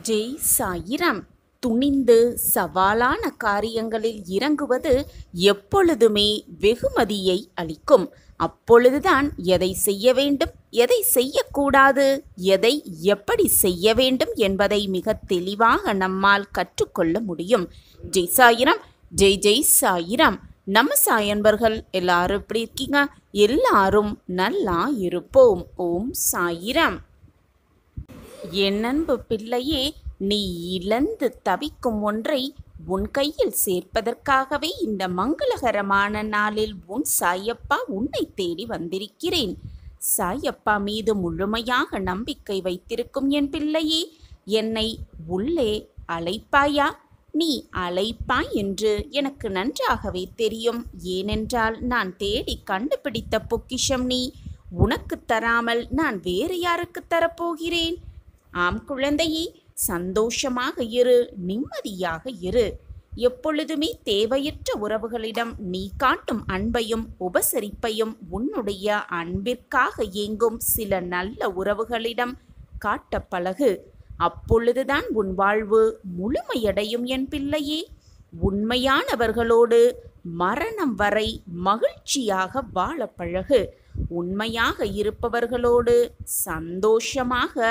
ஜெய் சாயிராம். துணிந்து சவாலான காரியங்களில் இறங்குவது எப்பொழுதுமே வெகுமதியை அளிக்கும். அப்பொழுதுதான் எதை செய்ய வேண்டும், எதை செய்யக்கூடாது, எதை எப்படி செய்ய வேண்டும் என்பதை மிக தெளிவாக நம்மால் கற்றுக்கொள்ள முடியும். ஜெய் சாயிராம். ஜெய் ஜெய் சாயிராம். நம்ம சாயன்பர்கள் எல்லாரும் எப்படி இருக்கீங்க? எல்லாரும் நல்லா இருப்போம். ஓம் சாயிராம். என் அன்பு பிள்ளையே, நீ இழந்து தவிக்கும் ஒன்றை உன் கையில் சேர்ப்பதற்காகவே இந்த மங்களகரமான நாளில் உன் சாயப்பா உன்னை தேடி வந்திருக்கிறேன். சாயப்பா மீது முழுமையாக நம்பிக்கை வைத்திருக்கும் என் பிள்ளையே, என்னை உள்ளே அழைப்பாயா? நீ அழைப்பாய் என்று எனக்கு நன்றாகவே தெரியும். ஏனென்றால் நான் தேடி கண்டுபிடித்த பொக்கிஷம் நீ. உனக்கு தராமல் நான் வேறு யாருக்கு தரப்போகிறேன்? ஆம் குழந்தையே, சந்தோஷமாக இரு, நிம்மதியாக இரு. எப்பொழுதுமே தேவையற்ற உறவுகளிடம் நீ காட்டும் அன்பையும் உபசரிப்பையும் உன்னுடைய அன்பிற்காக ஏங்கும் சில நல்ல உறவுகளிடம் காட்ட பழகு. அப்பொழுதுதான் உன் வாழ்வு முழுமையடையும் என் பிள்ளையே. உண்மையானவர்களோடு மரணம் வரை மகிழ்ச்சியாக வாழ பழகு. உண்மையாக இருப்பவர்களோடு சந்தோஷமாக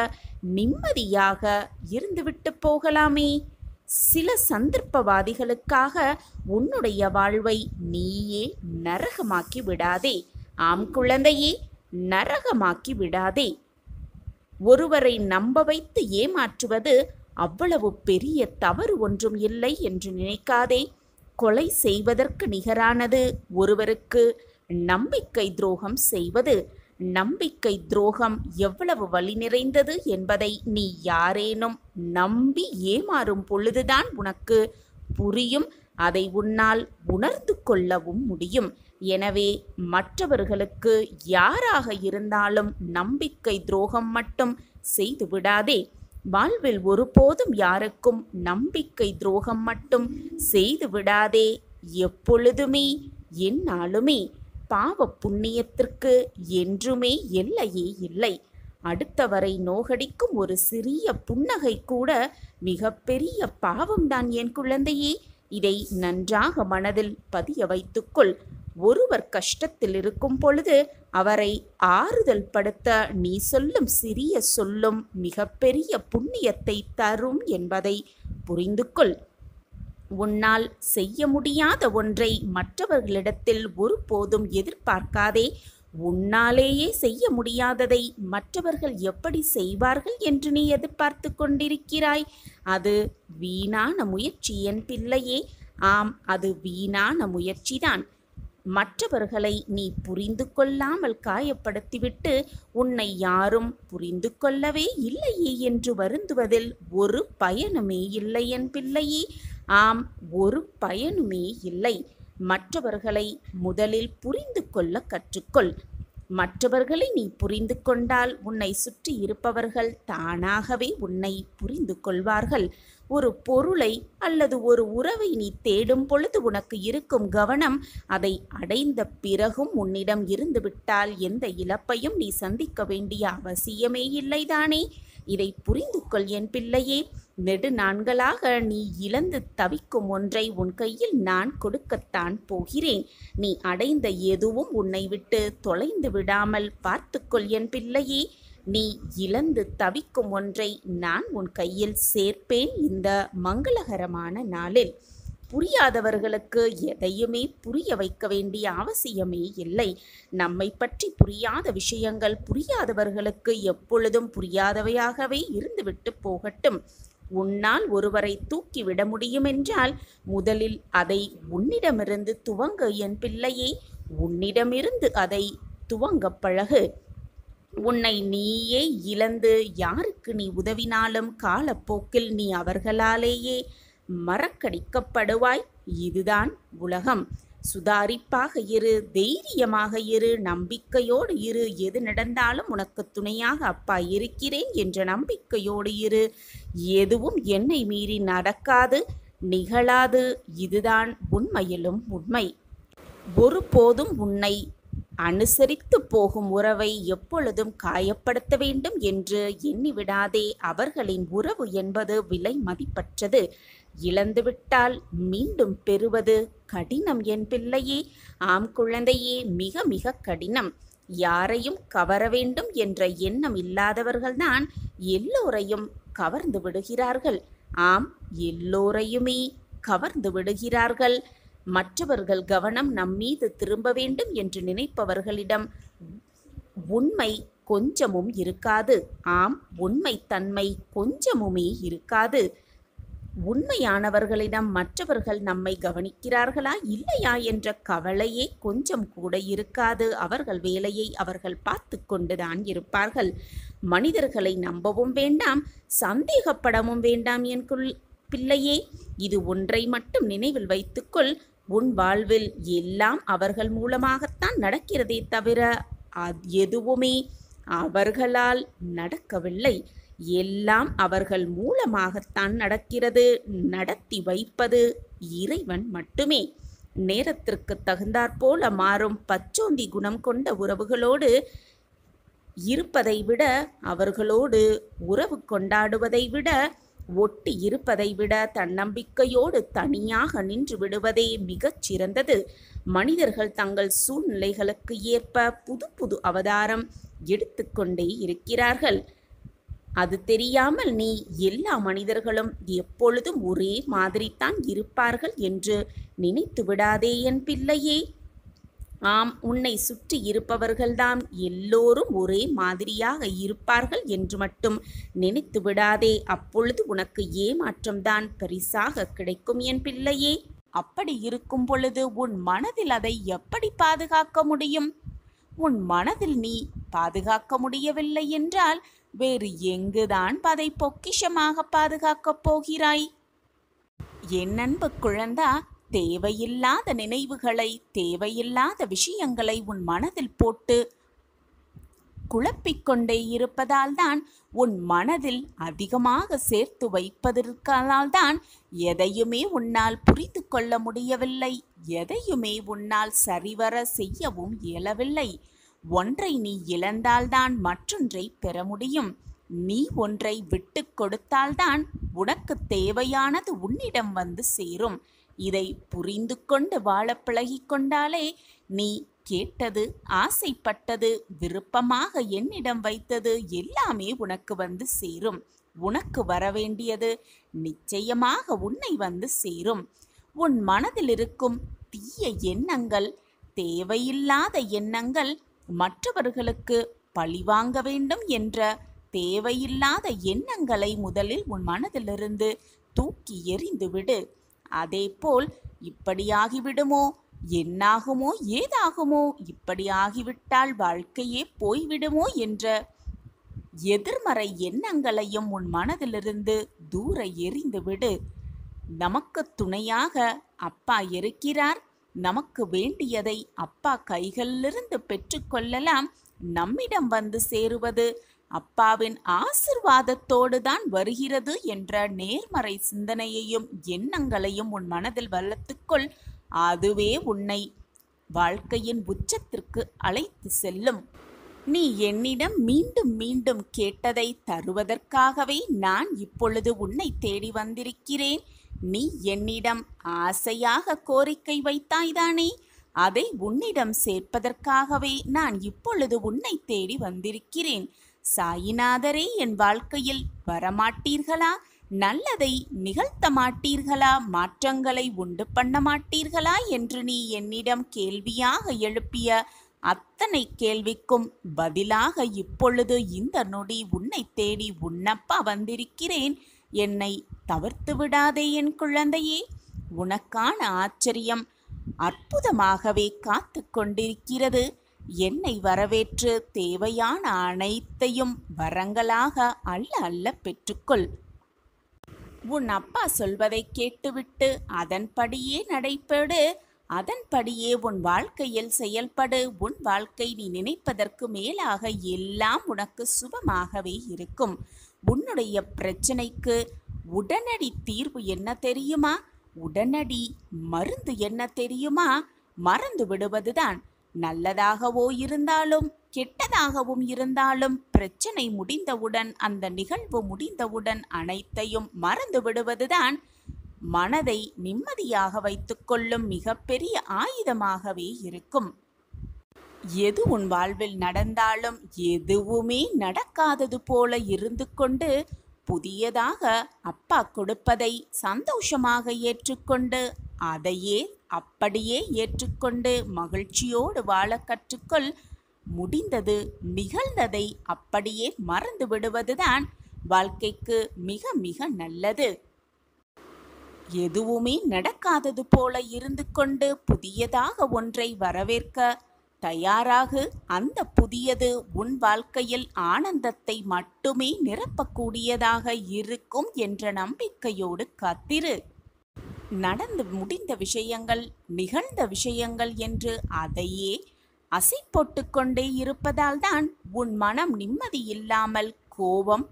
நிம்மதியாக இருந்துவிட்டு போகலாமே. சில சந்தர்ப்பவாதிகளுக்காக உன்னுடைய வாழ்வை நீயே நரகமாக்கி விடாதே. ஆம் குழந்தையே, நரகமாக்கி விடாதே. ஒருவரை நம்ப வைத்து ஏமாற்றுவது அவ்வளவு பெரிய தவறு ஒன்றும் இல்லை என்று நினைக்காதே. கொலை செய்வதற்கு நிகரானது ஒருவருக்கு நம்பிக்கை துரோகம் செய்வது. நம்பிக்கை துரோகம் எவ்வளவு வலி நிறைந்தது என்பதை நீ யாரேனும் நம்பி ஏமாறும் பொழுதுதான் உனக்கு புரியும். அதை உன்னால் உணர்ந்து கொள்ளவும் முடியும். எனவே மற்றவர்களுக்கு யாராக இருந்தாலும் நம்பிக்கை துரோகம் மட்டும் செய்து விடாதே. வாழ்வில் ஒருபோதும் யாருக்கும் நம்பிக்கை துரோகம் மட்டும் செய்து விடாதே. எப்பொழுதுமே எந்நாளுமே பாவ புண்ணியத்திற்கு என்றுமே எல்லையே இல்லை. அடுத்தவரை நோகடிக்கும் ஒரு சிறிய புன்னகை கூட மிகப்பெரிய பாவம்தான் என் குழந்தையே. இதை நன்றாக மனதில் பதிய வைத்துக்கொள். ஒருவர் கஷ்டத்தில் இருக்கும் பொழுது அவரை ஆறுதல் படுத்த நீ சொல்லும் சிறிய சொல்லும் மிகப்பெரிய புண்ணியத்தை தரும் என்பதை புரிந்து கொள். உன்னால் செய்ய முடியாத ஒன்றை மற்றவர்களிடத்தில் ஒருபோதும் எதிர்பார்க்காதே. உன்னாலேயே செய்ய முடியாததை மற்றவர்கள் எப்படி செய்வார்கள் என்று நீ எதிர்பார்த்து கொண்டிருக்கிறாய். அது வீணான முயற்சி என் பிள்ளையே. ஆம், அது வீணான முயற்சிதான். மற்றவர்களை நீ புரிந்து கொள்ளாமல் காயப்படுத்திவிட்டு உன்னை யாரும் புரிந்து கொள்ளவே இல்லையே என்று வருந்துவதில் ஒரு பயனுமே இல்லை என் பிள்ளையே. ஆம், ஒரு பயனுமே இல்லை. மற்றவர்களை முதலில் புரிந்து கொள்ள கற்றுக்கொள். மற்றவர்களை நீ புரிந்து கொண்டால் உன்னை சுற்றி இருப்பவர்கள் தானாகவே உன்னை புரிந்து கொள்வார்கள். ஒரு பொருளை அல்லது ஒரு உறவை நீ தேடும் பொழுது உனக்கு இருக்கும் கவனம் அதை அடைந்த பிறகும் உன்னிடம் இருந்துவிட்டால் எந்த இழப்பையும் நீ சந்திக்க வேண்டிய அவசியமே இல்லைதானே. இதை புரிந்து கொள் என் பிள்ளையே. நெடுநாட்களாக நீ இழந்து தவிக்கும் ஒன்றை உன் கையில் நான் கொடுக்கத்தான் போகிறேன். நீ அடைந்த எதுவும் உன்னை விட்டு தொலைந்து விடாமல் பார்த்துக்கொள் என் பிள்ளையே. நீ இழந்து தவிக்கும் ஒன்றை நான் உன் கையில் சேர்ப்பேன் இந்த மங்களகரமான நாளில். புரியாதவர்களுக்கு எதையுமே புரிய வைக்க வேண்டிய அவசியமே இல்லை. நம்மை பற்றி புரியாத விஷயங்கள் புரியாதவர்களுக்கு எப்பொழுதும் புரியாதவையாகவே இருந்துவிட்டு போகட்டும். உன்னால் ஒருவரை தூக்கிவிட முடியும் என்றால் முதலில் அதை உன்னிடமிருந்து துவங்க என் பிள்ளையே. உன்னிடமிருந்து அதை துவங்க பழகு. உன்னை நீயே இழந்து யாருக்கு நீ உதவினாலும் காலப்போக்கில் நீ அவர்களாலேயே மறக்கடிக்கப்படுவாய். இதுதான் உலகம். சுதாரிப்பாக இரு, தைரியமாக இரு, நம்பிக்கையோடு இரு. எது நடந்தாலும் உனக்கு துணையாக அப்பா இருக்கிறேன் என்ற நம்பிக்கையோடு இரு. எதுவும் என்னை மீறி நடக்காது, நிகழாது. இதுதான் உண்மையிலும் உண்மை. ஒருபோதும் உன்னை அனுசரித்து போகும் உறவை எப்பொழுதும் காயப்படுத்த வேண்டும் என்று எண்ணிவிடாதே. அவர்களின் உறவு என்பது விலை மதிப்பற்றது. இழந்துவிட்டால் மீண்டும் பெறுவது கடினம் என் பிள்ளையே. ஆம் குழந்தையே, மிக மிக கடினம். யாரையும் கவர வேண்டும் என்ற எண்ணம் இல்லாதவர்கள்தான் எல்லோரையும் கவர்ந்து விடுகிறார்கள். ஆம், எல்லோரையுமே கவர்ந்து விடுகிறார்கள். மற்றவர்கள் கவனம் நம்மீது திரும்ப வேண்டும் என்று நினைப்பவர்களிடம் உண்மை கொஞ்சமும் இருக்காது. ஆம், உண்மை தன்மை கொஞ்சமுமே இருக்காது. உண்மையானவர்களிடம் மற்றவர்கள் நம்மை கவனிக்கிறார்களா இல்லையா என்ற கவலையே கொஞ்சம் கூட இருக்காது. அவர்கள் வேலையை அவர்கள் பார்த்து கொண்டுதான் இருப்பார்கள். மனிதர்களை நம்பவும் வேண்டாம், சந்தேகப்படவும் வேண்டாம் என் பிள்ளையே. இது ஒன்றை மட்டும் நினைவில் வைத்துக்கொள். உன் வாழ்வில் எல்லாம் அவர்கள் மூலமாகத்தான் நடக்கிறதே தவிர எதுவுமே அவர்களால் நடக்கவில்லை. எல்லாம் அவர்கள் மூலமாகத்தான் நடக்கிறது. நடத்தி வைப்பது இறைவன் மட்டுமே. நேரத்திற்கு தகுந்தாற்போல மாறும் பச்சோந்தி குணம் கொண்ட உறவுகளோடு இருப்பதை விட, அவர்களோடு உறவு கொண்டாடுவதை விட, ஒட்டி இருப்பதை விட தன்னம்பிக்கையோடு தனியாக நின்று விடுவதே மிகச் சிறந்தது. மனிதர்கள் தங்கள் சூழ்நிலைகளுக்கு ஏற்ப புது புது அவதாரம் எடுத்துக்கொண்டே இருக்கிறார்கள். அது தெரியாமல் நீ எல்லா மனிதர்களும் எப்பொழுதும் ஒரே மாதிரித்தான் இருப்பார்கள் என்று நினைத்து விடாதே என் பிள்ளையே. ஆம், உன்னை சுற்றி இருப்பவர்கள்தான் எல்லோரும் ஒரே மாதிரியாக இருப்பார்கள் என்று மட்டும் நினைத்து விடாதே. அப்பொழுது உனக்கு ஏமாற்றம்தான் பரிசாக கிடைக்கும் என் பிள்ளையே. அப்படி இருக்கும் பொழுது உன் மனதில் அதை எப்படி பாதுகாக்க முடியும்? உன் மனதில் நீ பாதுகாக்க முடியவில்லை என்றால் வேறு எங்குதான் அதை பொக்கிஷமாக பாதுகாக்கப் போகிறாய்? என் அன்பு குழந்தா, தேவையில்லாத நினைவுகளை, தேவையில்லாத விஷயங்களை உன் மனதில் போட்டு குழப்பிக்கொண்டே இருப்பதால் தான், உன் மனதில் அதிகமாக சேர்த்து வைப்பதற்கானால் தான் எதையுமே உன்னால் புரிந்து கொள்ள முடியவில்லை. எதையுமே உன்னால் சரிவர செய்யவும் இயலவில்லை. ஒன்றை நீ இழந்தால்தான் மற்றொன்றை பெற முடியும். நீ ஒன்றை விட்டு கொடுத்தால்தான் உனக்கு தேவையானது உன்னிடம் வந்து சேரும். இதை புரிந்து கொண்டு வாழ பழகிக்கொண்டாலே நீ கேட்டது, ஆசைப்பட்டது, விருப்பமாக என்னிடம் வைத்தது எல்லாமே உனக்கு வந்து சேரும். உனக்கு வரவேண்டியது நிச்சயமாக உன்னை வந்து சேரும். உன் மனதில் இருக்கும் தீய எண்ணங்கள், தேவையில்லாத எண்ணங்கள், மற்றவர்களுக்கு பழிவாங்க வேண்டும் என்ற தேவையில்லாத எண்ணங்களை முதலில் உன் மனதிலிருந்து தூக்கி எறிந்துவிடு. அதேபோல் இப்படியாகிவிடுமோ, என்னாகுமோ, ஏதாகுமோ, இப்படி ஆகிவிட்டால் வாழ்க்கையே போய்விடுமோ என்ற எதிர்மறை எண்ணங்களையும் உன் மனதிலிருந்து தூர எறிந்துவிடு. நமக்கு துணையாக அப்பா இருக்கிறார். நமக்கு வேண்டியதை அப்பா கைகளிலிருந்து பெற்றுக்கொள்ளலாம். நம்மிடம் வந்து சேருவது அப்பாவின் ஆசிர்வாதத்தோடு தான் வருகிறது என்ற நேர்மறை சிந்தனையையும் எண்ணங்களையும் உன் மனதில் வளர்த்துக்கொள். அதுவே உன்னை வாழ்க்கையின் உச்சத்திற்கு அழைத்து செல்லும். நீ என்னிடம் மீண்டும் மீண்டும் கேட்டதை தருவதற்காகவே நான் இப்பொழுது உன்னை தேடி வந்திருக்கிறேன். நீ என்னிடம் ஆசையாக கோரிக்கை வைத்தாய்தானே, அதை உன்னிடம் சேர்ப்பதற்காகவே நான் இப்பொழுது உன்னை தேடி வந்திருக்கிறேன். சாயிநாதரே என் வாழ்க்கையில் வரமாட்டீர்களா? நல்லதை நிகழ்த்த மாட்டீர்களா? மாற்றங்களை உண்டு பண்ண மாட்டீர்களா என்று நீ என்னிடம் கேள்வியாக எழுப்பிய அத்தனை கேள்விக்கும் பதிலாக இப்பொழுது இந்த நொடி உன்னை தேடி உன்னப்பா வந்திருக்கிறேன். என்னை தவிர்த்து விடாதே என் குழந்தையே. உனக்கான ஆச்சரியம் அற்புதமாகவே காத்து கொண்டிருக்கிறது. என்னை வரவேற்று தேவையான அனைத்தையும் வரங்களாக அள்ள அள்ள பெற்றுக்கொள். உன் அப்பா சொல்வதை கேட்டுவிட்டு அதன்படியே நடைபெறு. அதன்படியே உன் வாழ்க்கையில் செயல்படு. உன் வாழ்க்கை நீ நினைப்பதற்கு மேலாக எல்லாம் உனக்கு சுபமாகவே இருக்கும். உன்னுடைய பிரச்சனைக்கு உடனடி தீர்வு என்ன தெரியுமா? உடனடி மருந்து என்ன தெரியுமா? மறந்து விடுவதுதான். நல்லதாகவோ இருந்தாலும் கெட்டதாகவும் இருந்தாலும் பிரச்சனை முடிந்தவுடன், அந்த நிகழ்வு முடிந்தவுடன் அனைத்தையும் மறந்து விடுவதுதான் மனதை நிம்மதியாக வைத்துக்கொள்ளும் மிகப்பெரிய ஆயுதமாகவே இருக்கும். எது உன் வாழ்வில் நடந்தாலும் எதுவுமே நடக்காதது போல இருந்து கொண்டு, புதியதாக அப்பா கொடுப்பதை சந்தோஷமாக ஏற்றுக்கொண்டு, அதையே அப்படியே ஏற்றுக்கொண்டு மகிழ்ச்சியோடு வாழ கற்றுக்கொள். முடிந்தது, நிகழ்ந்ததை அப்படியே மறந்து விடுவதுதான் வாழ்க்கைக்கு மிக மிக நல்லது. எதுவுமே நடக்காதது போல இருந்து கொண்டு புதியதாக ஒன்றை வரவேற்க தயாராகு. அந்த புதியது உன் வாழ்க்கையில் ஆனந்தத்தை மட்டுமே நிரப்பக்கூடியதாக இருக்கும் என்ற நம்பிக்கையோடு காத்திரு. நடந்து முடிந்த விஷயங்கள், நிகழ்ந்த விஷயங்கள் என்று அதையே அசை போட்டு கொண்டே இருப்பதால் தான் உன் மனம் நிம்மதி இல்லாமல் கோபம்,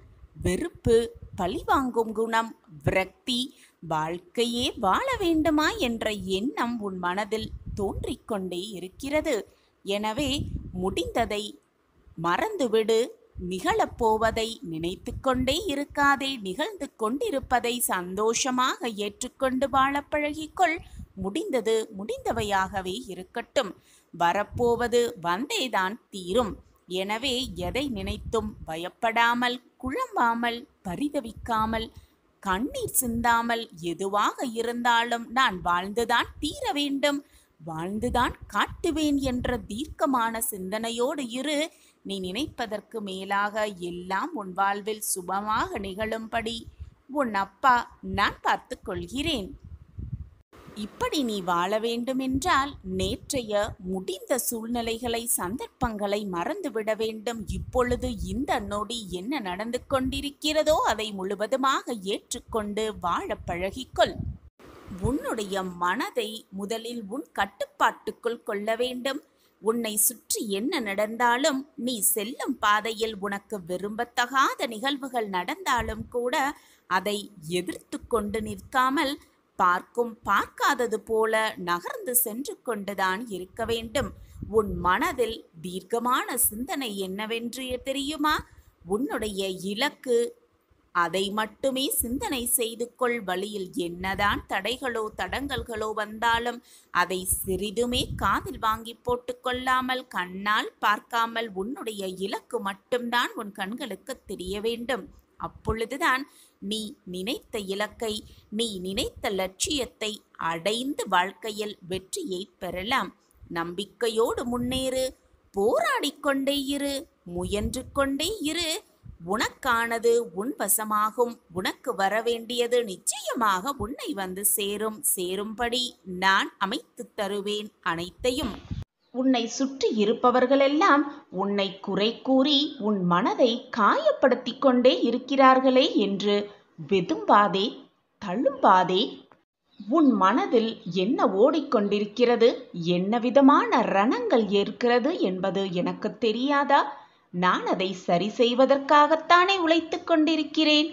வெறுப்பு, பழிவாங்கும் குணம், விரக்தி, வாழ்க்கையே வாழ வேண்டுமா என்ற எண்ணம் உன் மனதில் தோன்றிக்கொண்டே இருக்கிறது. எனவே முடிந்ததை மறந்துவிடு. நிகழப்போவதை நினைத்து கொண்டே இருக்காதே. நிகழ்ந்து கொண்டிருப்பதை சந்தோஷமாக ஏற்றுக்கொண்டு வாழ பழகிக்கொள். முடிந்தது முடிந்தவையாகவே இருக்கட்டும். வரப்போவது வந்தேதான் தீரும். எனவே எதை நினைத்தும் பயப்படாமல், குழம்பாமல், பரிதவிக்காமல், கண்ணீர் சிந்தாமல், எதுவாக இருந்தாலும் நான் வாழ்ந்துதான் தீர வேண்டும், வாழ்ந்துதான் காட்டுவேன் என்ற தீர்க்கமான சிந்தனையோடு இரு. நீ நினைப்பதற்கு மேலாக எல்லாம் உன் வாழ்வில் சுபமாக நிகழும்படி உன் அப்பா நான் பார்த்து கொள்கிறேன். இப்படி நீ வாழ வேண்டுமென்றால் நேற்றைய முடிந்த சூழ்நிலைகளை, சந்தர்ப்பங்களை மறந்துவிட வேண்டும். இப்பொழுது இந்த நொடி என்ன நடந்து கொண்டிருக்கிறதோ அதை முழுவதுமாக ஏற்றுக்கொண்டு வாழ பழகிக்கொள். உன்னுடைய மனதை முதலில் உன் கட்டுப்பாட்டுக்குள் கொள்ள வேண்டும். உன்னை சுற்றி என்ன நடந்தாலும், நீ செல்லும் பாதையில் உனக்கு விரும்பத்தகாத நிகழ்வுகள் நடந்தாலும் கூட அதை எதிர்த்து கொண்டு நிற்காமல், பார்க்காதது போல நகர்ந்து சென்று கொண்டுதான் இருக்க வேண்டும். உன் மனதில் தீர்க்கமான சிந்தனை என்னவென்று தெரியுமா? உன்னுடைய இலக்கு. அதை மட்டுமே சிந்தனை செய்து கொள். வழியில் என்னதான் தடைகளோ தடங்கல்களோ வந்தாலும் அதை சிறிதுமே காதில் வாங்கி போட்டு கொள்ளாமல், கண்ணால் பார்க்காமல் உன்னுடைய இலக்கு மட்டும்தான் உன் கண்களுக்கு தெரிய வேண்டும். அப்பொழுதுதான் நீ நினைத்த இலக்கை, நீ நினைத்த லட்சியத்தை அடைந்து வாழ்க்கையில் வெற்றியை பெறலாம். நம்பிக்கையோடு முன்னேறு. போராடிக்கொண்டே இரு. முயன்று கொண்டே இரு. உனக்கானது உன் வசமாகும். உனக்கு வரவேண்டியது நிச்சயமாக உன்னை வந்து சேரும்படி நான் அமைத்து தருவேன் அனைத்தையும். உன்னை சுற்றி இருப்பவர்களெல்லாம் உன்னை குறை கூறி உன் மனதை காயப்படுத்தி கொண்டே இருக்கிறார்களே என்று வெதும்பாதே, தழும்பாதே. உன் மனதில் என்ன ஓடிக்கொண்டிருக்கிறது, என்ன விதமான ரணங்கள் ஏற்கிறது என்பது எனக்கு தெரியாதா? நான் அதை சரி செய்வதற்காகத்தானே உழைத்து கொண்டிருக்கிறேன்.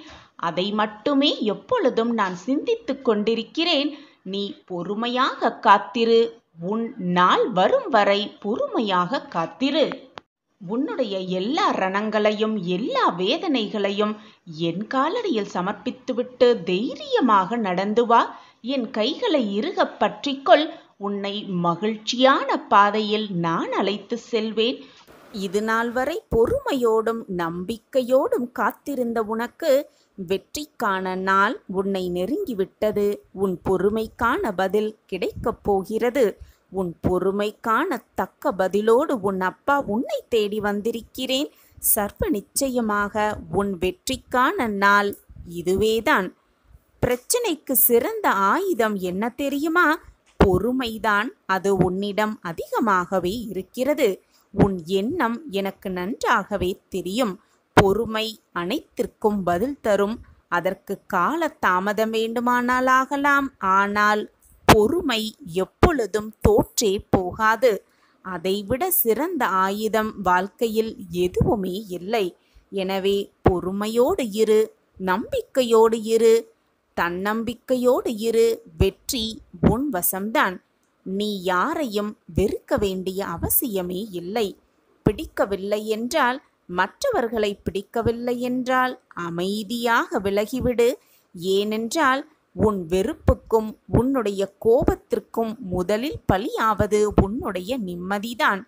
அதை மட்டுமே எப்பொழுதும் நான் சிந்தித்து கொண்டிருக்கிறேன். நீ பொறுமையாக காத்திரு. உன் நாள் வரும் வரை பொறுமையாக காத்திரு. உன்னுடைய எல்லா ரணங்களையும், எல்லா வேதனைகளையும் என் காலடியில் சமர்ப்பித்துவிட்டு தைரியமாக நடந்து வா. என் கைகளை இறுக பற்றிக்கொள். உன்னை மகிழ்ச்சியான பாதையில் நான் அழைத்து செல்வேன். இது நாள் வரை பொறுமையோடும் நம்பிக்கையோடும் காத்திருந்த உனக்கு வெற்றிக்கான நாள் உன்னை நெருங்கிவிட்டது. உன் பொறுமைக்கான பதில் கிடைக்கப் போகிறது. உன் பொறுமைக்கான தக்க பதிலோடு உன் அப்பா உன்னை தேடி வந்திருக்கிறேன். சர்வ நிச்சயமாக உன் வெற்றிக்கான நாள் இதுவேதான். பிரச்சனைக்கு சிறந்த ஆயுதம் என்ன தெரியுமா? பொறுமைதான். அது உன்னிடம் அதிகமாகவே இருக்கிறது. உன் எண்ணம் எனக்கு நன்றாகவே தெரியும். பொறுமை அனைத்திற்கும் பதில் தரும். அதற்கு கால தாமதம் வேண்டுமானால் ஆகலாம். ஆனால் பொறுமை எப்பொழுதும் தோற்றே போகாது. அதைவிட சிறந்த ஆயுதம் வாழ்க்கையில் எதுவுமே இல்லை. எனவே பொறுமையோடு இரு, நம்பிக்கையோடு இரு, தன்னம்பிக்கையோடு இரு. வெற்றி உன் வசம்தான். நீ யாரையும் வெறுக்க வேண்டிய அவசியமே இல்லை. பிடிக்கவில்லை என்றால், மற்றவர்களை பிடிக்கவில்லை என்றால் அமைதியாக விலகிவிடு. ஏனென்றால் உன் வெறுப்புக்கும் உன்னுடைய கோபத்திற்கும் முதலில் பலியாவது உன்னுடைய நிம்மதிதான்.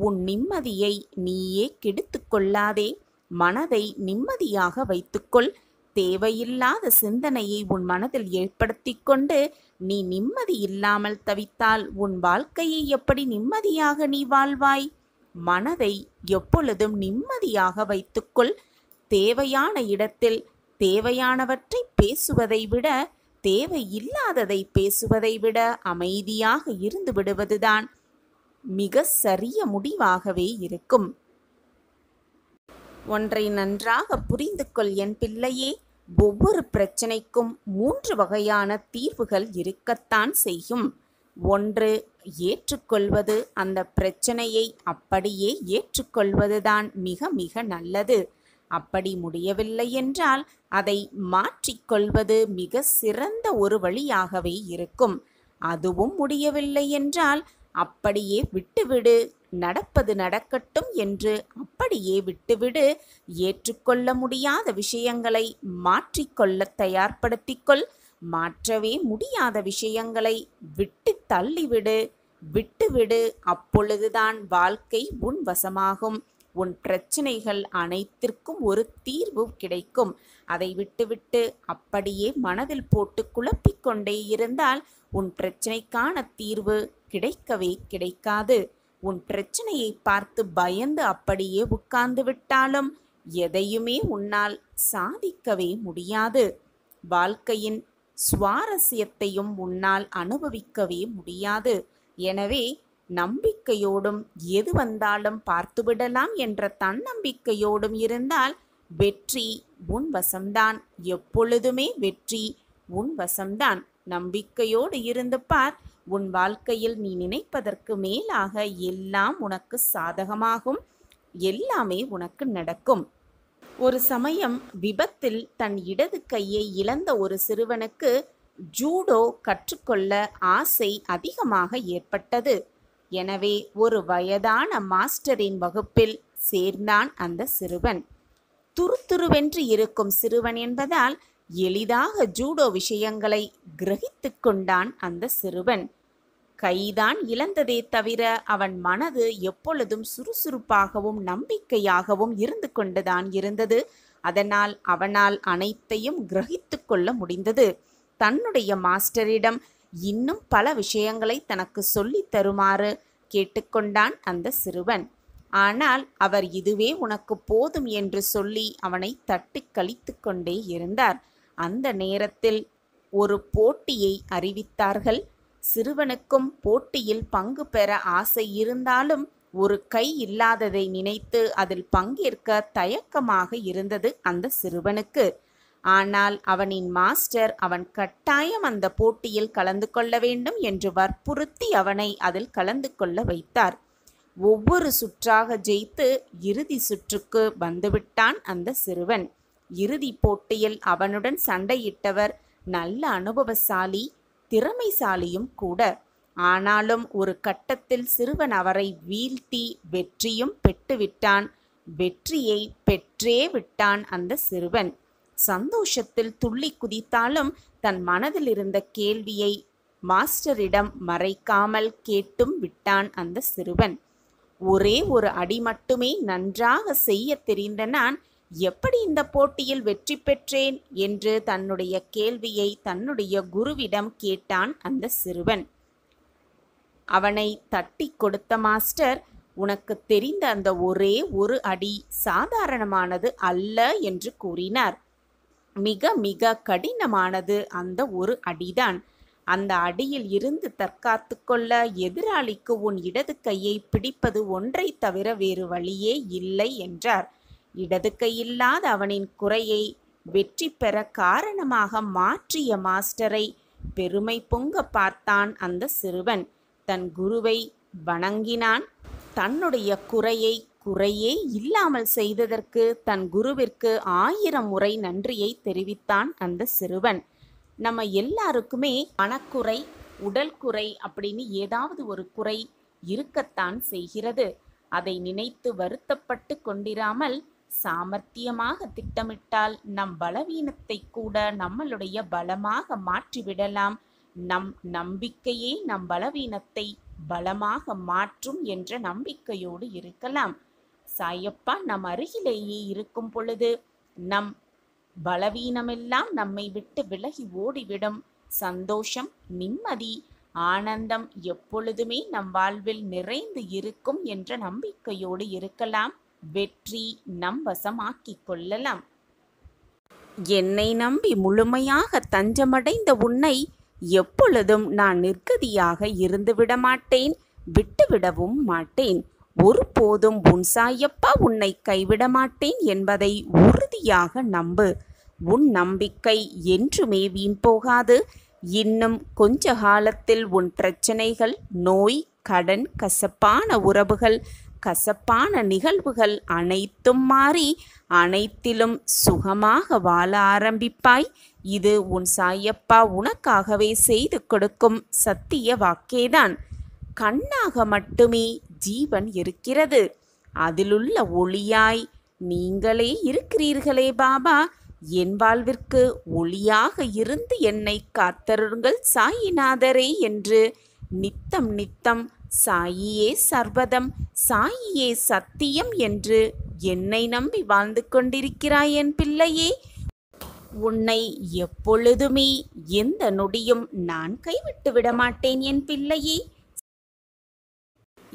உன் நிம்மதியை நீயே கெடுத்து கொள்ளாதே. மனதை நிம்மதியாக வைத்துக்கொள். தேவையில்லாத சிந்தனையை உன் மனதில் ஏற்படுத்தி கொண்டு நீ நிம்மதி இல்லாமல் தவித்தால் உன் வாழ்க்கையை எப்படி நிம்மதியாக நீ வாழ்வாய்? மனதை எப்பொழுதும் நிம்மதியாக வைத்துக்கொள். தேவையான இடத்தில் தேவையானவற்றை பேசுவதை விட, தேவையில்லாததை பேசுவதை விட அமைதியாக இருந்து விடுவதுதான் மிக சரிய முடிவாகவே இருக்கும். ஒன்றை நன்றாக புரிந்து கொள் என் பிள்ளையே. ஒவ்வொரு பிரச்சனைக்கும் 3 வகையான தீர்வுகள் இருக்கத்தான் செய்யும். ஒன்று, ஏற்றுக்கொள்வது. அந்த பிரச்சனையை அப்படியே ஏற்றுக்கொள்வதுதான் மிக மிக நல்லது. அப்படி முடியவில்லை என்றால் அதை மாற்றிக்கொள்வது மிக சிறந்த ஒரு வழியாகவே இருக்கும். அதுவும் முடியவில்லை என்றால் அப்படியே விட்டுவிடு. நடப்பது நடக்கட்டும் என்று அப்படியே விட்டுவிடு. ஏற்றுக்கொள்ள முடியாத விஷயங்களை மாற்றிக்கொள்ள தயார்படுத்திக்கொள். மாற்றவே முடியாத விஷயங்களை விட்டு தள்ளிவிடு. விட்டுவிடு. அப்பொழுதுதான் வாழ்க்கை உன் வசமாகும். உன் பிரச்சனைகள் அனைத்திற்கும் ஒரு தீர்வு கிடைக்கும். அதை விட்டுவிட்டு அப்படியே மனதில் போட்டு குழப்பிக்கொண்டே இருந்தால் உன் பிரச்சனைக்கான தீர்வு கிடைக்கவே கிடைக்காது. உன் பிரச்சனையை பார்த்து பயந்து அப்படியே உட்கார்ந்து விட்டாலும் எதையுமே உன்னால் சாதிக்கவே முடியாது. வாழ்க்கையின் சுவாரஸ்யத்தையும் உன்னால் அனுபவிக்கவே முடியாது. எனவே நம்பிக்கையோடும் எது வந்தாலும் பார்த்துவிடலாம் என்ற தன்னம்பிக்கையோடும் இருந்தால் வெற்றி உன் வசம்தான். எப்பொழுதுமே வெற்றி உன் வசம்தான். நம்பிக்கையோடு இருந்து பார். உன் வாழ்க்கையில் நீ நினைப்பதற்கு மேலாக எல்லாம் உனக்கு சாதகமாகும். எல்லாமே உனக்கு நடக்கும். ஒரு சமயம் விபத்தில் தன் இடது கையை இழந்த ஒரு சிறுவனுக்கு ஜூடோ கற்றுக்கொள்ள ஆசை அதிகமாக ஏற்பட்டது. எனவே ஒரு வயதான மாஸ்டரின் வகுப்பில் சேர்ந்தான் அந்த சிறுவன். துருதுருவென்று இருக்கும் சிறுவன் என்பதால் எளிதாக ஜூடோ விஷயங்களை கிரகித்து கொண்டான் அந்த சிறுவன். கைதான் இழந்ததே தவிர அவன் மனது எப்பொழுதும் சுறுசுறுப்பாகவும் நம்பிக்கையாகவும் இருந்து கொண்டுதான் இருந்தது. அதனால் அவனால் அனைத்தையும் கிரகித்து கொள்ள முடிந்தது. தன்னுடைய மாஸ்டரிடம் இன்னும் பல விஷயங்களை தனக்கு சொல்லித் தருமாறு கேட்டுக்கொண்டான் அந்த சிறுவன். ஆனால் அவர் இதுவே உனக்கு போதும் என்று சொல்லி அவனை தட்டி கழித்து கொண்டே இருந்தார். அந்த நேரத்தில் ஒரு போட்டியை அறிவித்தார்கள். சிறுவனுக்கும் போட்டியில் பங்கு பெற ஆசை இருந்தாலும் ஒரு கை இல்லாததை நினைத்து அதில் பங்கேற்க தயக்கமாக இருந்தது அந்த சிறுவனுக்கு. ஆனால் அவனின் மாஸ்டர் அவன் கட்டாயம் அந்த போட்டியில் கலந்து கொள்ள வேண்டும் என்று வற்புறுத்தி அவனை அதில் கலந்து கொள்ள வைத்தார். ஒவ்வொரு சுற்றாக ஜெயித்து இறுதி சுற்றுக்கு வந்துவிட்டான் அந்த சிறுவன். இறுதி போட்டியில் அவனுடன் சண்டையிட்டவர் நல்ல அனுபவசாலி, திறமைசாலியும் கூட. ஆனாலும் ஒரு கட்டத்தில் சிறுவன் அவரை வீழ்த்தி வெற்றியும் பெற்றுவிட்டான். வெற்றியை பெற்றே விட்டான் அந்த சிறுவன். சந்தோஷத்தில் துள்ளி குதித்தாலும் தன் மனதில் இருந்த கேள்வியை மாஸ்டரிடம் மறைக்காமல் கேட்டும் விட்டான் அந்த சிறுவன். ஒரே ஒரு அடி மட்டுமே நன்றாக செய்ய தெரிந்த நான் எப்படி இந்த போட்டியில் வெற்றி பெற்றேன் என்று தன்னுடைய கேள்வியை தன்னுடைய குருவிடம் கேட்டான் அந்த சிறுவன். அவனை தட்டி கொடுத்த மாஸ்டர், உனக்கு தெரிந்த அந்த ஒரே ஒரு அடி சாதாரணமானது அல்ல என்று கூறினார். மிக மிக கடினமானது அந்த ஒரு அடிதான். அந்த அடியில் இருந்து தற்காத்து கொள்ள எதிராளிக்கு உன் இடது கையை பிடிப்பது ஒன்றை தவிர வேறு வழியே இல்லை என்றார். இடது கையில்லாத அவனின் குறையை வெற்றி பெற காரணமாக மாற்றிய மாஸ்டரை பெருமை பொங்க பார்த்தான் அந்த சிறுவன். தன் குருவை வணங்கினான். தன்னுடைய குறையே இல்லாமல் செய்ததற்கு தன் குருவிற்கு 1000 முறை நன்றியை தெரிவித்தான் அந்த சிறுவன். நம்ம எல்லாருக்குமே மனக்குறை, உடல் குறை அப்படின்னு ஏதாவது ஒரு குறை இருக்கத்தான் செய்கிறது. அதை நினைத்து வருத்தப்பட்டு கொண்டிராமல் சாமர்த்தியமாக திட்டமிட்டால் நம் பலவீனத்தை கூட நம்மளுடைய பலமாக மாற்றிவிடலாம். நம் நம்பிக்கையே நம் பலவீனத்தை பலமாக மாற்றும் என்ற நம்பிக்கையோடு இருக்கலாம். சாயப்பா நம் அருகிலேயே இருக்கும் பொழுது நம் பலவீனமெல்லாம் நம்மை விட்டு விலகி ஓடிவிடும். சந்தோஷம், நிம்மதி, ஆனந்தம் எப்பொழுதுமே நம் வாழ்வில் நிறைந்து இருக்கும் என்ற நம்பிக்கையோடு இருக்கலாம். வெற்றி நம் வசமாக்கிக் கொள்ளலாம். என்னை நம்பி முழுமையாக தஞ்சமடைந்த உன்னை எப்பொழுதும் நான் நிர்கதியாக இருந்துவிட மாட்டேன், விட்டுவிடவும் மாட்டேன். ஒருபோதும் உன் சாயப்பா உன்னை கைவிட மாட்டேன் என்பதை உறுதியாக நம்பு. உன் நம்பிக்கை என்றுமே வீண் போகாது. இன்னும் கொஞ்ச காலத்தில் உன் பிரச்சனைகள், நோய், கடன், கசப்பான உறவுகள், கசப்பான நிகழ்வுகள் அனைத்தும் மாறி அனைத்திலும் சுகமாக வாழ ஆரம்பிப்பாய். இது உன் சாயப்பா உனக்காகவே செய்து கொடுக்கும் சத்திய வாக்கேதான். கண்ணாக மட்டுமே ஜீவன் இருக்கிறது. அதிலுள்ள ஒளியாய் நீங்களே இருக்கிறீர்களே பாபா. என் வாழ்விற்கு ஒளியாக இருந்து என்னை காத்தருங்கள் சாயிநாதரே என்று நித்தம் நித்தம் சாயியே சர்வதம், சாயியே சத்தியம் என்று என்னை நம்பி வாழ்ந்து கொண்டிருக்கிறாய் என் பிள்ளையே. உன்னை எப்பொழுதுமே எந்த நொடியும் நான் கைவிட்டு விட மாட்டேன் என் பிள்ளையே.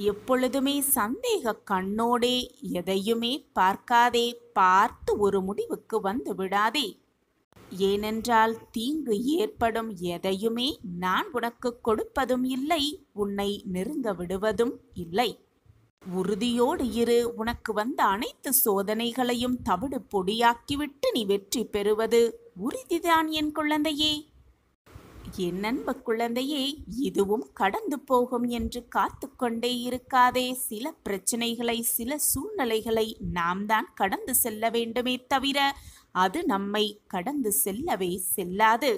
எப்பொழுதுமே சந்தேக கண்ணோடே எதையுமே பார்க்காதே, பார்த்து ஒரு முடிவுக்கு வந்து விடாதே. ஏனென்றால் தீங்கு ஏற்படும் எதையுமே நான் உனக்கு கொடுப்பதும் இல்லை, உன்னை நெருங்க விடுவதும் இல்லை. உறுதியோடு இரு. உனக்கு வந்த அனைத்து சோதனைகளையும் தவிடு பொடியாக்கிவிட்டு நீ வெற்றி பெறுவது உறுதிதான் என் குழந்தையே. என் அன்பு குழந்தையே, இதுவும் கடந்து போகும் என்று காத்து கொண்டே இருக்காதே. சில பிரச்சனைகளை, சில சூழ்நிலைகளை நாம் தான் கடந்து செல்ல வேண்டுமே தவிர அது நம்மை கடந்து செல்லவே செல்லாது.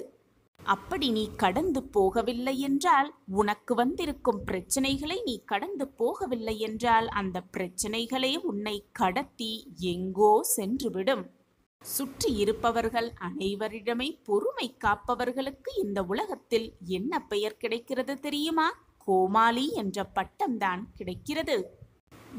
அப்படி நீ கடந்து போகவில்லை என்றால், உனக்கு வந்திருக்கும் பிரச்சனைகளை நீ கடந்து போகவில்லை என்றால் அந்த பிரச்சனைகளே உன்னை கடத்தி எங்கோ சென்றுவிடும். சுற்றி இருப்பவர்கள் அனைவரிடமே பொறுமை காப்பவர்களுக்கு இந்த உலகத்தில் என்ன பெயர் கிடைக்கிறது தெரியுமா? கோமாளி என்ற பட்டம்தான் கிடைக்கிறது.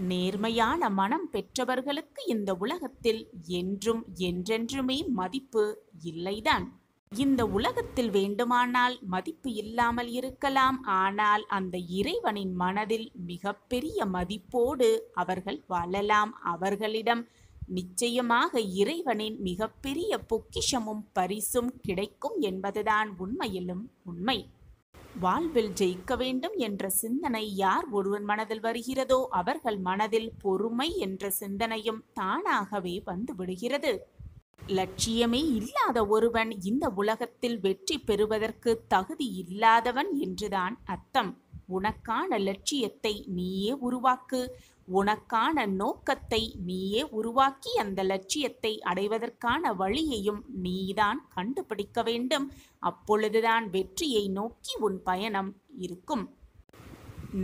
நேர்மையான மனம் பெற்றவர்களுக்கு இந்த உலகத்தில் என்றும் என்றென்றுமே மதிப்பு இல்லைதான். இந்த உலகத்தில் வேண்டுமானால் மதிப்பு இல்லாமல் இருக்கலாம், ஆனால் அந்த இறைவனின் மனதில் மிகப்பெரிய மதிப்போடு அவர்கள் வாழலாம். அவர்களிடம் நிச்சயமாக இறைவனின் மிகப்பெரிய பொக்கிஷமும் பரிசும் கிடைக்கும் என்பதுதான் உண்மையிலும் உண்மை. வாழ்வில் ஜெயிக்க வேண்டும் என்ற சிந்தனை யார் ஒருவன் மனதில் வருகிறதோ அவர்கள் மனதில் பொறுமை என்ற சிந்தனையும் தானாகவே வந்து விடுகிறது. லட்சியமே இல்லாத ஒருவன் இந்த உலகத்தில் வெற்றி பெறுவதற்கு தகுதி இல்லாதவன் என்றுதான் அர்த்தம். உனக்கான லட்சியத்தை நீயே உருவாக்கு. உனக்கான நோக்கத்தை நீயே உருவாக்கி அந்த லட்சியத்தை அடைவதற்கான வழியையும் நீதான் கண்டுபிடிக்க வேண்டும். அப்பொழுதுதான் வெற்றியை நோக்கி உன் பயணம் இருக்கும்.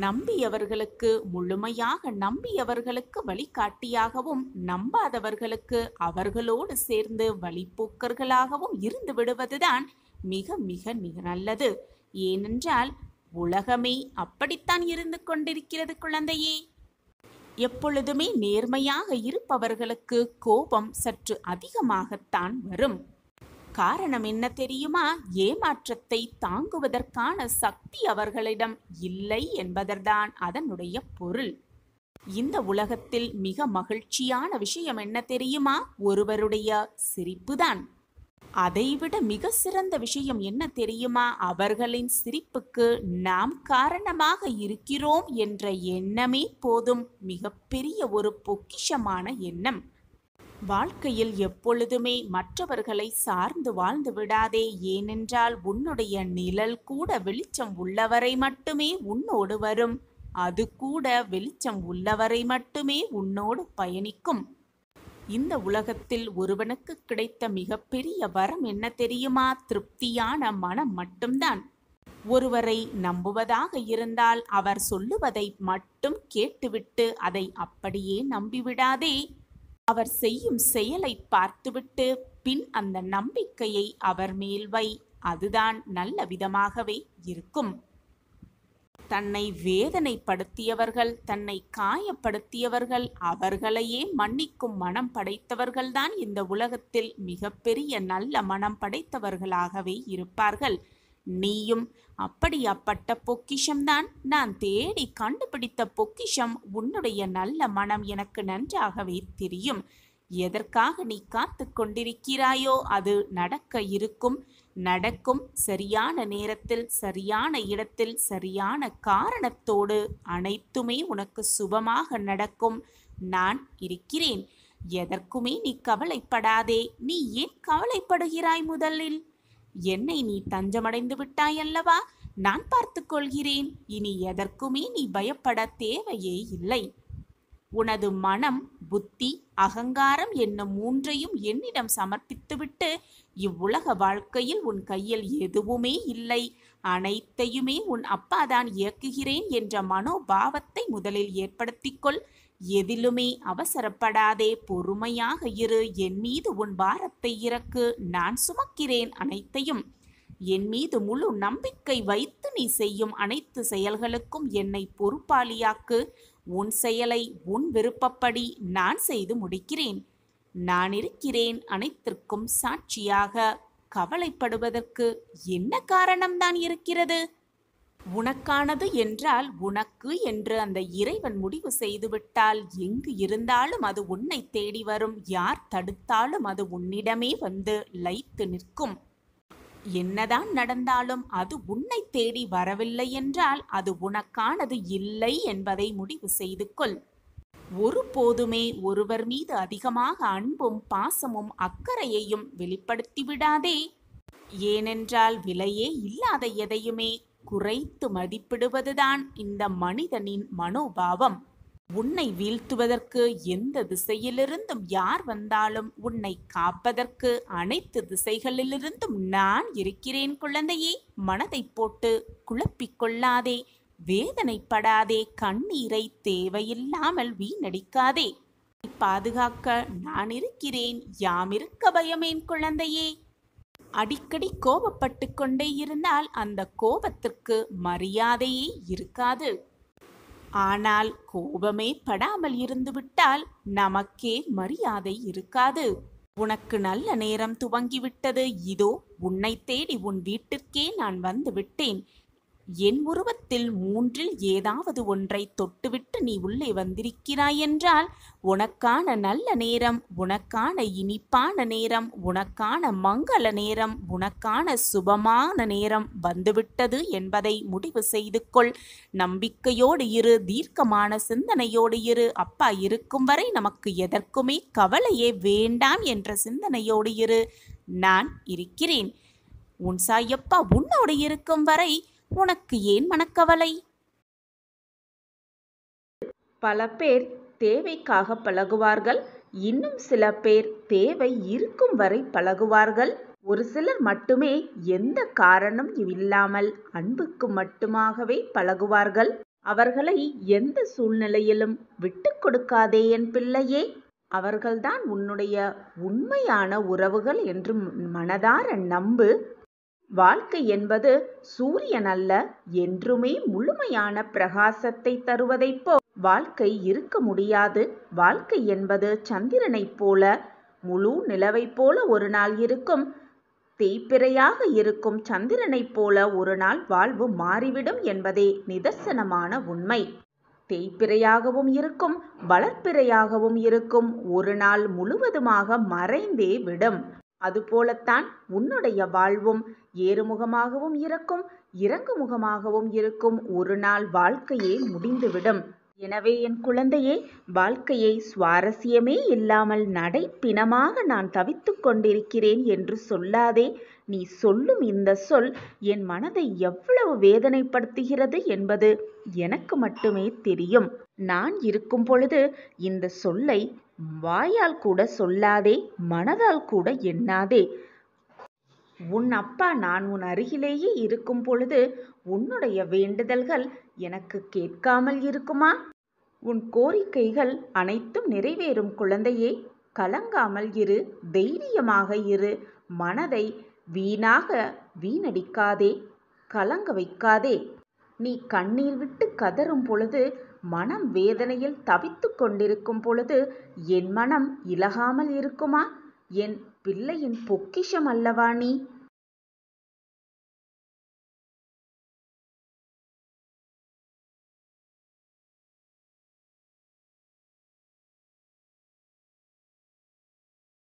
நம்பியவர்களுக்கு, முழுமையாக நம்பியவர்களுக்கு வழிகாட்டியாகவும், நம்பாதவர்களுக்கு அவர்களோடு சேர்ந்து வழிபோக்கர்களாகவும் இருந்து விடுவதுதான் மிக மிக நல்லது. ஏனென்றால் உலகமே அப்படித்தான் இருந்து கொண்டிருக்கிறது குழந்தையே. எப்பொழுதுமே நேர்மையாக இருப்பவர்களுக்கு கோபம் சற்று அதிகமாகத்தான் வரும். காரணம் என்ன தெரியுமா? ஏமாற்றத்தை தாங்குவதற்கான சக்தி அவர்களிடம் இல்லை என்பதுதான் அதனுடைய பொருள். இந்த உலகத்தில் மிக மகிழ்ச்சியான விஷயம் என்ன தெரியுமா? ஒருவருடைய சிரிப்புதான். அதைவிட மிக சிறந்த விஷயம் என்ன தெரியுமா? அவர்களின் சிரிப்புக்கு நாம் காரணமாக இருக்கிறோம் என்ற எண்ணமே போதும். மிகப்பெரிய ஒரு பொக்கிஷமான எண்ணம். வாழ்க்கையில் எப்பொழுதுமே மற்றவர்களை சார்ந்து வாழ்ந்து விடாதே. ஏனென்றால் உன்னுடைய நிழல் கூட வெளிச்சம் உள்ளவரை மட்டுமே உன்னோடு வரும். அது கூட வெளிச்சம் உள்ளவரை மட்டுமே உன்னோடு பயணிக்கும். இந்த உலகத்தில் ஒருவனுக்கு கிடைத்த மிகப்பெரிய வரம் என்ன தெரியுமா? திருப்தியான மனம் மட்டும்தான். ஒருவரை நம்புவதாக இருந்தால் அவர் சொல்லுவதை மட்டும் கேட்டுவிட்டு அதை அப்படியே நம்பிவிடாதே. அவர் செய்யும் செயலை பார்த்துவிட்டு பின் அந்த நம்பிக்கையை அவர் மேல் வை. அதுதான் நல்ல விதமாகவே இருக்கும். தன்னை வேதனைப்படுத்தியவர்கள், தன்னை காயப்படுத்தியவர்கள், அவர்களையே மன்னிக்கும் மனம் படைத்தவர்கள்தான் இந்த உலகத்தில் மிகப்பெரிய நல்ல மனம் படைத்தவர்களாகவே இருப்பார்கள். நீயும் அப்படியாப்பட்ட பொக்கிஷம்தான். நான் தேடி கண்டுபிடித்த பொக்கிஷம். உன்னுடைய நல்ல மனம் எனக்கு நன்றாகவே தெரியும். எதற்காக நீ காத்து கொண்டிருக்கிறாயோ அது நடக்க இருக்கும், நடக்கும். சரியான நேரத்தில், சரியான இடத்தில், சரியான காரணத்தோடு அனைத்துமே உனக்கு சுபமாக நடக்கும். நான் இருக்கிறேன். எதற்குமே நீ கவலைப்படாதே. நீ ஏன் கவலைப்படுகிறாய்? முதலில் என்னை நீ தஞ்சமடைந்து விட்டாய் அல்லவா? நான் பார்த்து கொள்கிறேன். இனி எதற்குமே நீ பயப்பட தேவையே இல்லை. உனது மனம், புத்தி, அகங்காரம் என்னும் மூன்றையும் என்னிடம் சமர்ப்பித்துவிட்டு, இவ்வுலக வாழ்க்கையில் உன் கையில் எதுவுமே இல்லை, அனைத்தையுமே உன் அப்பாதான் இயக்குகிறேன் என்ற மனோபாவத்தை முதலில் ஏற்படுத்திக்கொள். எதிலுமே அவசரப்படாதே. பொறுமையாக இரு. என் மீது உன் பாரத்தை இறக்கு. நான் சுமக்கிறேன் அனைத்தையும். என் மீது முழு நம்பிக்கை வைத்து நீ செய்யும் அனைத்து செயல்களுக்கும் என்னை பொறுப்பாளியாக்கு. உன் செயலை உன் விருப்பப்படி நான் செய்து முடிக்கிறேன். நான் இருக்கிறேன் அனைத்திற்கும் சாட்சியாக. கவலைப்படுவதற்கு என்ன காரணம்தான் இருக்கிறது? உனக்கானது என்றால் உனக்கு என்று அந்த இறைவன் முடிவு செய்துவிட்டால் எங்கு இருந்தாலும் அது உன்னை தேடி வரும். யார் தடுத்தாலும் அது உன்னிடமே வந்து லயித்து நிற்கும். என்னதான் நடந்தாலும் அது உன்னை தேடி வரவில்லை என்றால் அது உனக்கானது இல்லை என்பதை முடிவு செய்து கொள். ஒருபோதுமே ஒருவர் மீது அதிகமாக அன்பும் பாசமும் அக்கறையையும் வெளிப்படுத்தி விடாதே. ஏனென்றால் விலையே இல்லாத எதையுமே குறைத்து மதிப்பிடுவதுதான் இந்த மனிதனின் மனோபாவம். உன்னை வீழ்த்துவதற்கு எந்த திசையிலிருந்தும் யார் வந்தாலும் உன்னை காப்பதற்கு அனைத்து திசைகளிலிருந்தும் நான் இருக்கிறேன். குழந்தையே, மனதை போட்டு குழப்பிக் கொள்ளாதே. வேதனைப்படாதே. கண்ணீரை தேவையில்லாமல் வீணடிக்காதே. பாதுகாக்க நான் இருக்கிறேன். யாமிருக்க பயமேன் குழந்தையே. அடிக்கடி கோபப்பட்டு கொண்டே இருந்தால் அந்த கோபத்திற்கு மரியாதையே இருக்காது. ஆனால் கோபமே படாமல் இருந்துவிட்டால் நமக்கே மரியாதை இருக்காது. உனக்கு நல்ல நேரம் துவங்கிவிட்டது. இதோ உன்னை தேடி உன் வீட்டிற்கே நான் வந்து விட்டேன். என் உருவத்தில் மூன்றில் ஏதாவது ஒன்றை தொட்டுவிட்டு நீ உள்ளே வந்திருக்கிறாய் என்றால் உனக்கான நல்ல நேரம், உனக்கான இனிப்பான நேரம், உனக்கான மங்கள நேரம், உனக்கான சுபமான நேரம் வந்துவிட்டது என்பதை முடிவு செய்து கொள். நம்பிக்கையோடு இரு. தீர்க்கமான சிந்தனையோடு இரு. அப்பா இருக்கும் வரை நமக்கு எதற்குமே கவலையே வேண்டாம் என்ற சிந்தனையோடு இரு. நான் இருக்கிறேன். உன் சாயப்பா உன்னோடு இருக்கும் வரை உனக்கு ஏன் மனக்கவலை? பல பேர் தேவைக்காக பழகுவார்கள். இன்னும் சில பேர் தேவை இருக்கும் வரை பழகுவார்கள். ஒரு சிலர் மட்டுமே எந்த காரணம் இல்லாமல் அன்புக்கு மட்டுமாகவே பழகுவார்கள். அவர்களை எந்த சூழ்நிலையிலும் விட்டு கொடுக்காதே என் பிள்ளையே. அவர்கள்தான் உன்னுடைய உண்மையான உறவுகள் என்று மனதார நம்பு. வாழ்க்கை என்பது சூரியன் அல்ல, என்றுமே முழுமையான பிரகாசத்தை தருவதைப் போல் வாழ்க்கை இருக்க முடியாது. வாழ்க்கை என்பது சந்திரனைப் போல, முழு நிலவைப் போல ஒரு நாள் இருக்கும். தேய்பிறையாக இருக்கும் சந்திரனைப் போல ஒரு நாள் வாழ்வு மாறிவிடும் என்பதே நிதர்சனமான உண்மை. தேய்பிறையாகவும் இருக்கும், வளர்ப்பிறையாகவும் இருக்கும். ஒரு நாள் முழுவதுமாக மறைந்தே விடும். அதுபோலத்தான் உன்னுடைய வாழ்வும் ஏறுமுகமாகவும் இருக்கும், இறங்குமுகமாகவும் இருக்கும். ஒரு நாள் வாழ்க்கையே முடிந்துவிடும். எனவே என் குழந்தையே, வாழ்க்கையை சுவாரஸ்யமே இல்லாமல் நடைப்பிணமாக நான் தவித்து கொண்டிருக்கிறேன் என்று சொல்லாதே. நீ சொல்லும் இந்த சொல் என் மனதை எவ்வளவு வேதனைப்படுத்துகிறது என்பது எனக்கு மட்டுமே தெரியும். நான் இருக்கும் பொழுது இந்த சொல்லை வாயால் கூட சொல்லாதே, மனதால் கூட எண்ணாதே. உன் அப்பா நான் உன் அருகிலேயே இருக்கும் பொழுது உன்னுடைய வேண்டுதல்கள் எனக்கு கேட்காமல் இருக்குமா? உன் கோரிக்கைகள் அனைத்தும் நிறைவேறும் குழந்தையே. கலங்காமல் இரு, தைரியமாக இரு. மனதை வீணாக வீணடிக்காதே, கலங்க வைக்காதே. நீ கண்ணீர் விட்டு கதறும் பொழுது, மனம் வேதனையில் தவித்து கொண்டிருக்கும் பொழுது என் மனம் இலகாமல் இருக்குமா? என் பிள்ளையின் பொக்கிஷம் அல்லவா நீ?